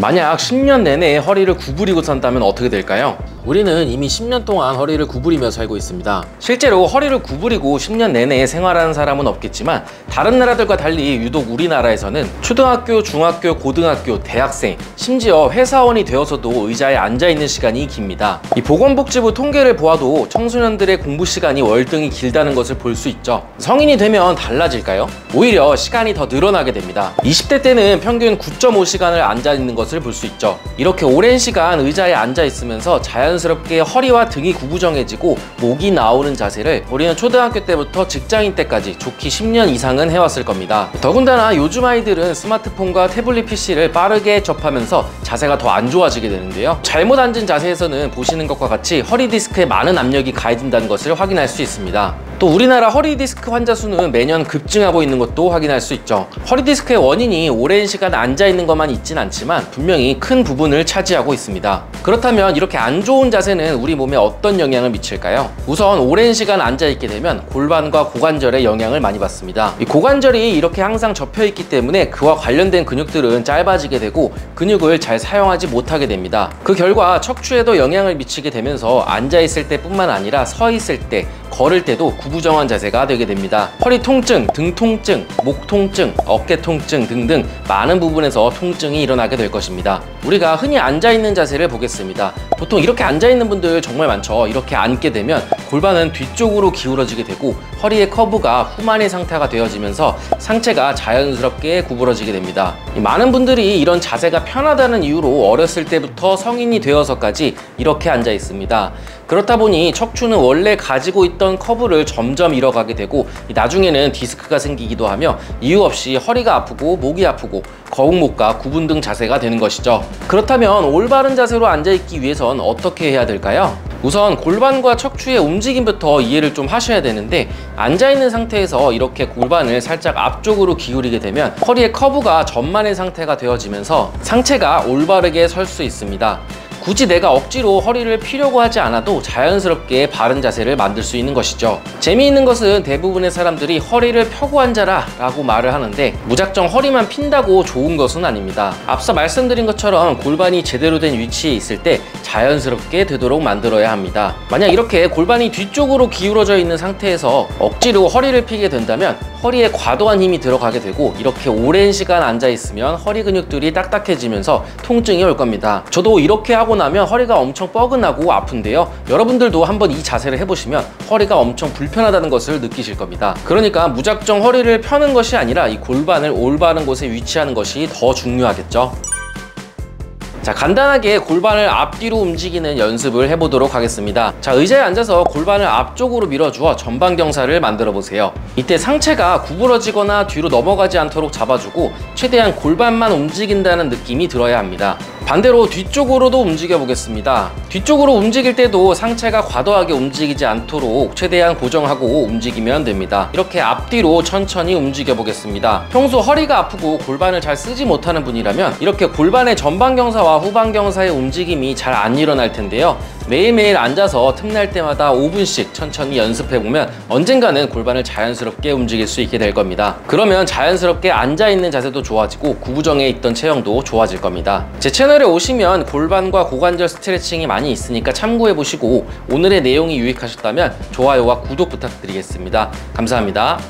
만약 10년 내내 허리를 구부리고 산다면 어떻게 될까요? 우리는 이미 10년 동안 허리를 구부리며 살고 있습니다. 실제로 허리를 구부리고 10년 내내 생활하는 사람은 없겠지만 다른 나라들과 달리 유독 우리나라에서는 초등학교, 중학교, 고등학교, 대학생, 심지어 회사원이 되어서도 의자에 앉아있는 시간이 깁니다. 이 보건복지부 통계를 보아도 청소년들의 공부 시간이 월등히 길다는 것을 볼 수 있죠. 성인이 되면 달라질까요? 오히려 시간이 더 늘어나게 됩니다. 20대 때는 평균 9.5시간을 앉아있는 것을 볼 수 있죠. 이렇게 오랜 시간 의자에 앉아있으면서 자연스럽게 허리와 등이 구부정해지고 목이 나오는 자세를 우리는 초등학교 때부터 직장인 때까지 좋게 10년 이상은 해왔을 겁니다. 더군다나 요즘 아이들은 스마트폰과 태블릿 PC를 빠르게 접하면서 자세가 더 안 좋아지게 되는데요. 잘못 앉은 자세에서는 보시는 것과 같이 허리 디스크에 많은 압력이 가해진다는 것을 확인할 수 있습니다. 또 우리나라 허리 디스크 환자 수는 매년 급증하고 있는 것도 확인할 수 있죠. 허리 디스크의 원인이 오랜 시간 앉아 있는 것만 있진 않지만 분명히 큰 부분을 차지하고 있습니다. 그렇다면 이렇게 안 좋은 자세는 우리 몸에 어떤 영향을 미칠까요? 우선 오랜 시간 앉아 있게 되면 골반과 고관절에 영향을 많이 받습니다. 이 고관절이 이렇게 항상 접혀 있기 때문에 그와 관련된 근육들은 짧아지게 되고 근육을 잘 사용하지 못하게 됩니다. 그 결과 척추에도 영향을 미치게 되면서 앉아 있을 때뿐만 아니라 서 있을 때, 걸을 때도 구부정한 자세가 되게 됩니다. 허리 통증, 등 통증, 목 통증, 어깨 통증 등등 많은 부분에서 통증이 일어나게 될 것입니다. 우리가 흔히 앉아있는 자세를 보겠습니다. 보통 이렇게 앉아있는 분들 정말 많죠. 이렇게 앉게 되면 골반은 뒤쪽으로 기울어지게 되고 허리의 커브가 후만의 상태가 되어지면서 상체가 자연스럽게 구부러지게 됩니다. 많은 분들이 이런 자세가 편하다는 이유로 어렸을 때부터 성인이 되어서까지 이렇게 앉아 있습니다. 그렇다 보니 척추는 원래 가지고 있던 커브를 점점 잃어가게 되고 나중에는 디스크가 생기기도 하며 이유 없이 허리가 아프고 목이 아프고 거북목과 구분 등 자세가 되는 것이죠. 그렇다면 올바른 자세로 앉아있기 위해선 어떻게 해야 될까요? 우선 골반과 척추의 움직임부터 이해를 좀 하셔야 되는데 앉아있는 상태에서 이렇게 골반을 살짝 앞쪽으로 기울이게 되면 허리의 커브가 전만의 상태가 되어지면서 상체가 올바르게 설 수 있습니다. 굳이 내가 억지로 허리를 펴려고 하지 않아도 자연스럽게 바른 자세를 만들 수 있는 것이죠. 재미있는 것은 대부분의 사람들이 허리를 펴고 앉아라 라고 말을 하는데 무작정 허리만 핀다고 좋은 것은 아닙니다. 앞서 말씀드린 것처럼 골반이 제대로 된 위치에 있을 때 자연스럽게 되도록 만들어야 합니다. 만약 이렇게 골반이 뒤쪽으로 기울어져 있는 상태에서 억지로 허리를 펴게 된다면 허리에 과도한 힘이 들어가게 되고 이렇게 오랜 시간 앉아 있으면 허리 근육들이 딱딱해지면서 통증이 올 겁니다. 저도 이렇게 하고 나면 허리가 엄청 뻐근하고 아픈데요. 여러분들도 한번 이 자세를 해보시면 허리가 엄청 불편하다는 것을 느끼실 겁니다. 그러니까 무작정 허리를 펴는 것이 아니라 이 골반을 올바른 곳에 위치하는 것이 더 중요하겠죠. 자, 간단하게 골반을 앞뒤로 움직이는 연습을 해보도록 하겠습니다. 자, 의자에 앉아서 골반을 앞쪽으로 밀어주어 전방경사를 만들어 보세요. 이때 상체가 구부러지거나 뒤로 넘어가지 않도록 잡아주고 최대한 골반만 움직인다는 느낌이 들어야 합니다. 반대로 뒤쪽으로도 움직여 보겠습니다. 뒤쪽으로 움직일 때도 상체가 과도하게 움직이지 않도록 최대한 고정하고 움직이면 됩니다. 이렇게 앞뒤로 천천히 움직여 보겠습니다. 평소 허리가 아프고 골반을 잘 쓰지 못하는 분이라면 이렇게 골반의 전방경사와 후방경사의 움직임이 잘 안 일어날 텐데요. 매일매일 앉아서 틈날 때마다 5분씩 천천히 연습해보면 언젠가는 골반을 자연스럽게 움직일 수 있게 될 겁니다. 그러면 자연스럽게 앉아있는 자세도 좋아지고 구부정해 있던 체형도 좋아질 겁니다. 제 채널에 오시면 골반과 고관절 스트레칭이 많이 있으니까 참고해보시고 오늘의 내용이 유익하셨다면 좋아요와 구독 부탁드리겠습니다. 감사합니다.